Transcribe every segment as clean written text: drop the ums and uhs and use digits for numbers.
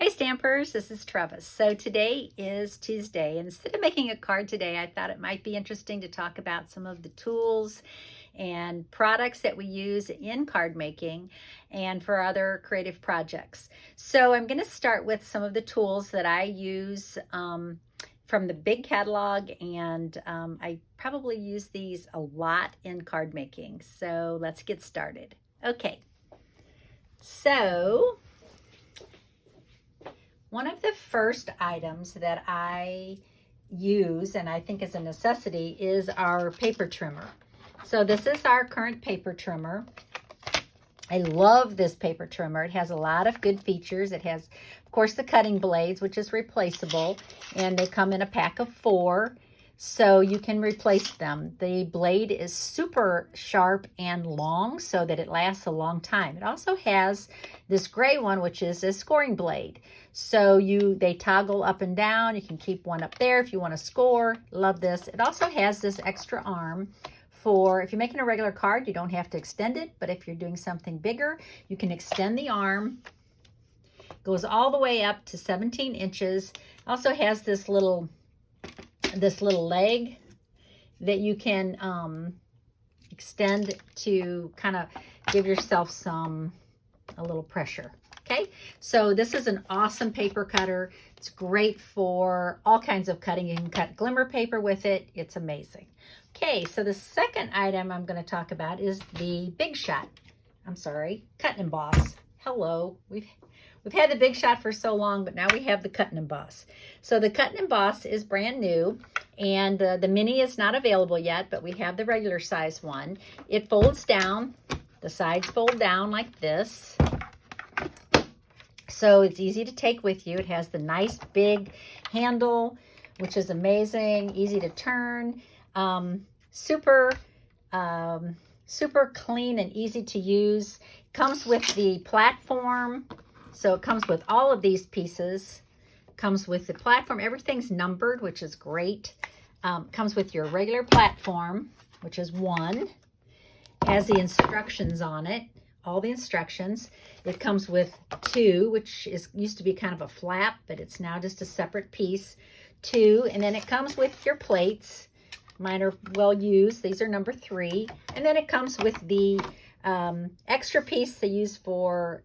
Hi Stampers, this is Trevis. So today is Tuesday. Instead of making a card today, I thought it might be interesting to talk about some of the tools and products that we use in card making and for other creative projects. So I'm going to start with some of the tools that I use from the big catalog, and I probably use these a lot in card making. So let's get started. Okay, so one of the first items that I use, and I think is a necessity, is our paper trimmer. So this is our current paper trimmer. I love this paper trimmer. It has a lot of good features. It has, of course, the cutting blades, which is replaceable, and they come in a pack of 4. So you can replace them. The blade is super sharp and long so that it lasts a long time. It also has this gray one, which is a scoring blade. So they toggle up and down. You can keep one up there if you want to score. Love this. It also has this extra arm for if you're making a regular card, you don't have to extend it, but if you're doing something bigger, you can extend the arm. It goes all the way up to 17 inches. It also has this little leg that you can extend to kind of give yourself a little pressure. Okay, so this is an awesome paper cutter. It's great for all kinds of cutting. You can cut glimmer paper with it. It's amazing. Okay, so the second item I'm going to talk about is the Big Shot. Cut and Emboss. Hello, we've had the Big Shot for so long, but now we have the Cut and Emboss. So the Cut and Emboss is brand new, and the mini is not available yet, but we have the regular size one. It folds down. The sides fold down like this. So it's easy to take with you. It has the nice big handle, which is amazing, easy to turn. Super clean and easy to use. Comes with the platform. So it comes with all of these pieces. Comes with the platform. Everything's numbered, which is great. Comes with your regular platform, which is 1. Has the instructions on it. All the instructions. It comes with 2, which used to be kind of a flap, but it's now just a separate piece. 2, and then it comes with your plates. Mine are well used. These are number 3. And then it comes with the extra piece they use for,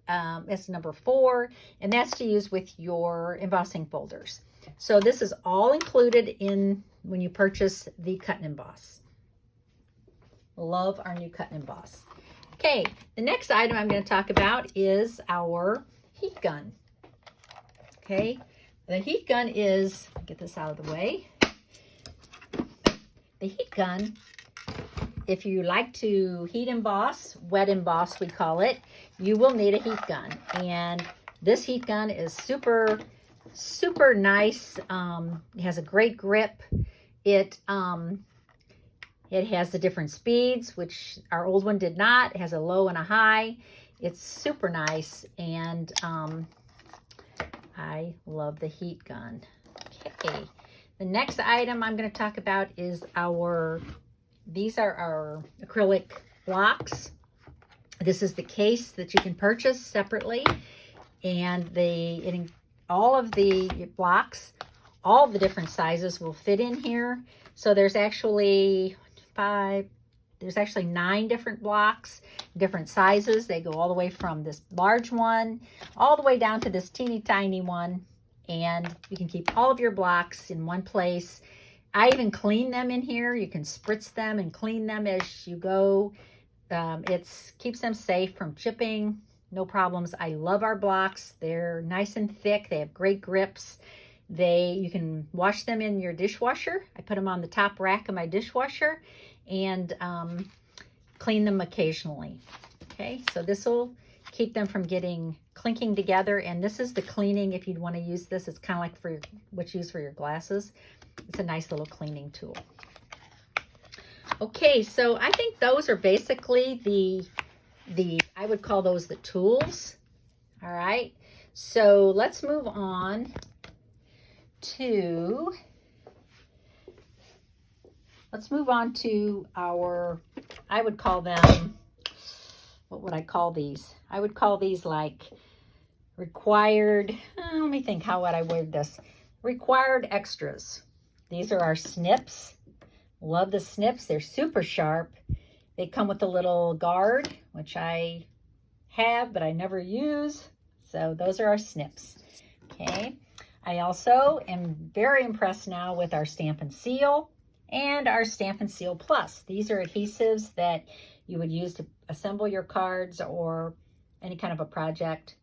it's number 4, and that's to use with your embossing folders. So this is all included in when you purchase the Cut and Emboss. Love our new Cut and Emboss. Okay, the next item I'm going to talk about is our heat gun. Okay, the heat gun is, get this out of the way. The heat gun, if you like to heat emboss, wet emboss we call it, you will need a heat gun. And this heat gun is super nice. It has a great grip. It has the different speeds, which our old one did not. It has a low and a high. It's super nice, and I love the heat gun. Okay, the next item I'm going to talk about is these are our acrylic blocks. This is the case that you can purchase separately, and all of the blocks, all the different sizes will fit in here. So there's actually 9 different blocks, different sizes. They go all the way from this large one all the way down to this teeny tiny one, and you can keep all of your blocks in one place. I even clean them in here. You can spritz them and clean them as you go. It keeps them safe from chipping, no problems. I love our blocks. They're nice and thick. They have great grips. You can wash them in your dishwasher. I put them on the top rack of my dishwasher and clean them occasionally. Okay, so this will keep them from getting clinking together. And this is the cleaning if you'd want to use this. It's kind of like what you use for your glasses. It's a nice little cleaning tool. Okay, so I think those are basically I would call those the tools. All right, so let's move on to our, I would call them, what would I call these? I would call these like required, let me think how would I word this. Required extras. These are our snips. Love the snips. They're super sharp. They come with a little guard, which I have, but I never use. So those are our snips. Okay. I also am very impressed now with our Stampin' Seal and our Stampin' Seal Plus. These are adhesives that you would use to assemble your cards or any kind of a project.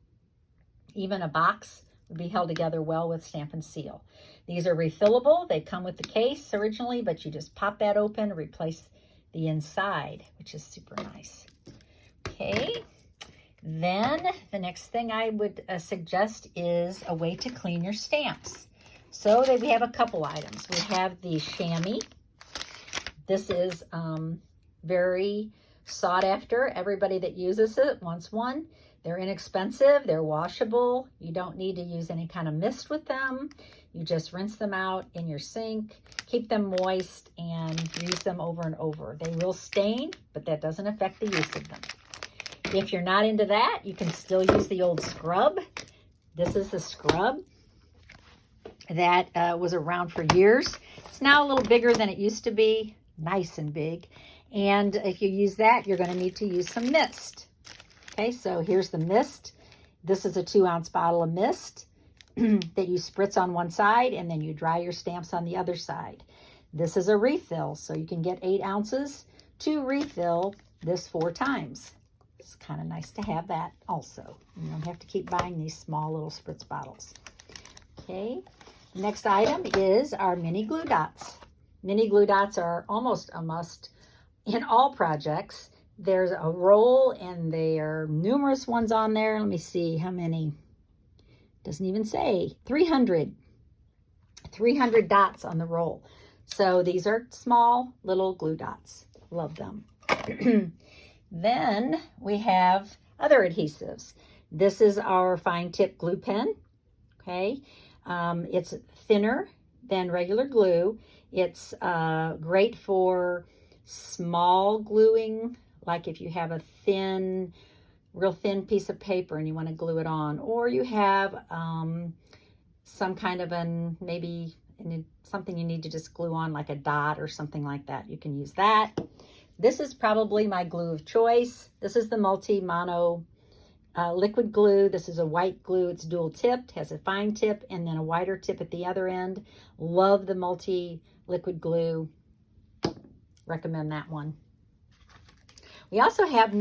Even a box would be held together well with Stampin' Seal. These are refillable. They come with the case originally, but you just pop that open, replace the inside, which is super nice. Okay. Then the next thing I would suggest is a way to clean your stamps. So we have a couple items. We have the chamois. This is very sought after. Everybody that uses it wants one. They're inexpensive. They're washable. You don't need to use any kind of mist with them. You just rinse them out in your sink, keep them moist, and use them over and over. They will stain, but that doesn't affect the use of them. If you're not into that, you can still use the old scrub. This is the scrub that was around for years. It's now a little bigger than it used to be, nice and big. And if you use that, you're going to need to use some mist. Okay, so here's the mist. This is a 2-ounce bottle of mist that you spritz on one side, and then you dry your stamps on the other side. This is a refill, so you can get 8 ounces to refill this 4 times. It's kind of nice to have that also. You don't have to keep buying these small little spritz bottles. Okay, next item is our mini glue dots. Mini glue dots are almost a must in all projects. There's a roll, and there are numerous ones on there. Let me see how many. Doesn't even say. 300 dots on the roll. So these are small little glue dots. Love them. Then we have other adhesives. This is our fine tip glue pen. Okay, it's thinner than regular glue. It's great for small gluing, like if you have a real thin piece of paper and you want to glue it on, or you have some kind of maybe something you need to just glue on, like a dot or something like that. You can use that. This is probably my glue of choice. This is the multi-mono liquid glue. This is a white glue. It's dual tipped, has a fine tip and then a wider tip at the other end. Love the multi-liquid glue. Recommend that one. We also have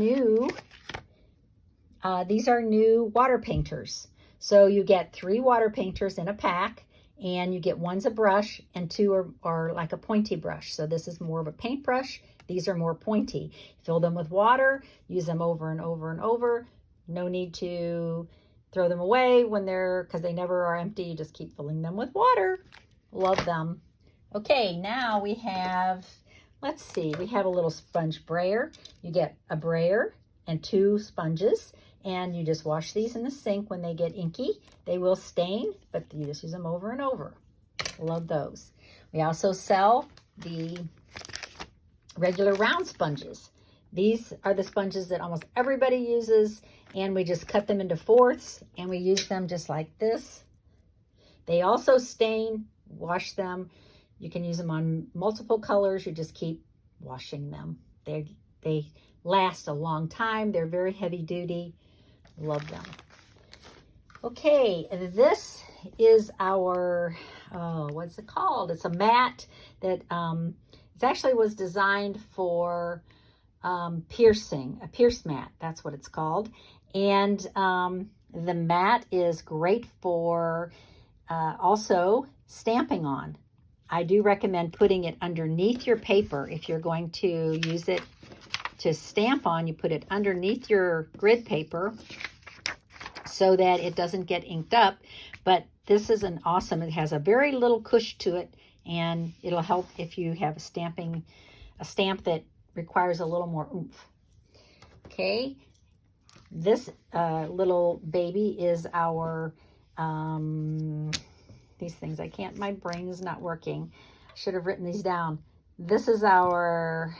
these are new water painters. So you get 3 water painters in a pack, and you get one's a brush and 2 are like a pointy brush. So this is more of a paintbrush. These are more pointy. Fill them with water, use them over and over and over. No need to throw them away because they never are empty. You just keep filling them with water. Love them. Okay, now we have, let's see, we have a little sponge brayer. You get a brayer and 2 sponges, and you just wash these in the sink. When they get inky, they will stain, but you just use them over and over. Love those. We also sell the regular round sponges. These are the sponges that almost everybody uses, and we just cut them into 4ths, and we use them just like this. They also stain. Wash them. You can use them on multiple colors. You just keep washing them. They last a long time. They're very heavy duty. Love them. Okay, this is our, what's it called? It's a mat that it actually was designed for piercing, a pierce mat. That's what it's called. And the mat is great for also stamping on. I do recommend putting it underneath your paper. If you're going to use it to stamp on, you put it underneath your grid paper so that it doesn't get inked up. But this is an awesome, it has a very little cush to it, and it'll help if you have a stamp that requires a little more oomph. Okay, this little baby is our, these things, my brain is not working. I should have written these down. This is our,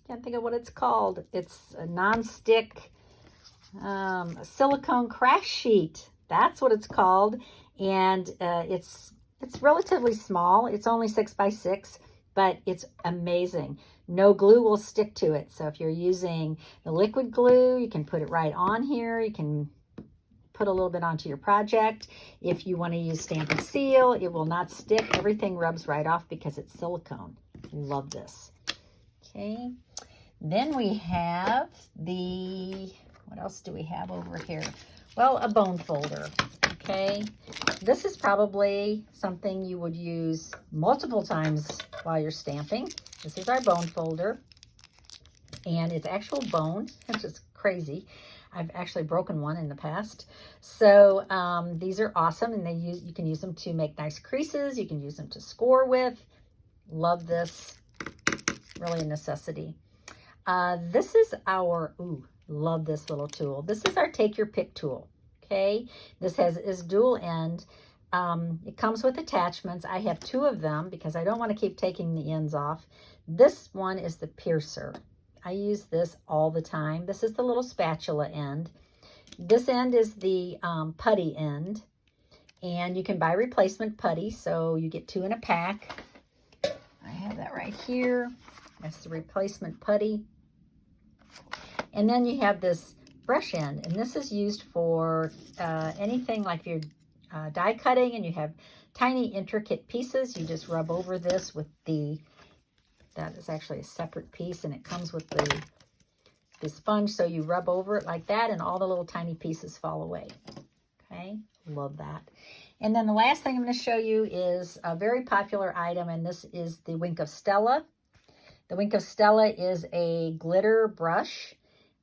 can't think of what it's called. It's a non-stick, silicone craft sheet. That's what it's called. And it's relatively small. It's only 6 by 6, but it's amazing. No glue will stick to it. So if you're using the liquid glue, you can put it right on here. You can put a little bit onto your project. If you want to use Stampin' Seal, it will not stick. Everything rubs right off because it's silicone. Love this. Okay. Then we have what else do we have over here? Well, a bone folder. Okay. This is probably something you would use multiple times while you're stamping. This is our bone folder. And it's actual bone, which is crazy. I've actually broken one in the past. So these are awesome, and you can use them to make nice creases. You can use them to score with. Love this. Really a necessity. This is our, love this little tool. This is our take your pick tool. Okay, this is dual end. It comes with attachments. I have 2 of them because I don't want to keep taking the ends off. This one is the piercer. I use this all the time. This is the little spatula end. This end is the putty end. And you can buy replacement putty, so you get 2 in a pack. I have that right here. That's the replacement putty. And then you have this brush end, and this is used for anything like if you're die cutting and you have tiny intricate pieces. You just rub over this with that is actually a separate piece, and it comes with the sponge, so you rub over it like that and all the little tiny pieces fall away. Okay, love that. And then the last thing I'm going to show you is a very popular item, and this is the Wink of Stella. The Wink of Stella is a glitter brush,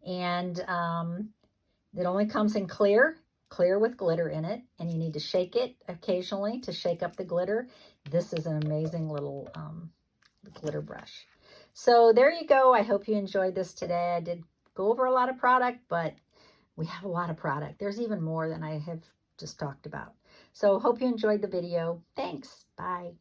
and it only comes in clear with glitter in it, and you need to shake it occasionally to shake up the glitter. This is an amazing little glitter brush. So there you go. I hope you enjoyed this today. I did go over a lot of product, but we have a lot of product. There's even more than I have just talked about. So hope you enjoyed the video. Thanks. Bye.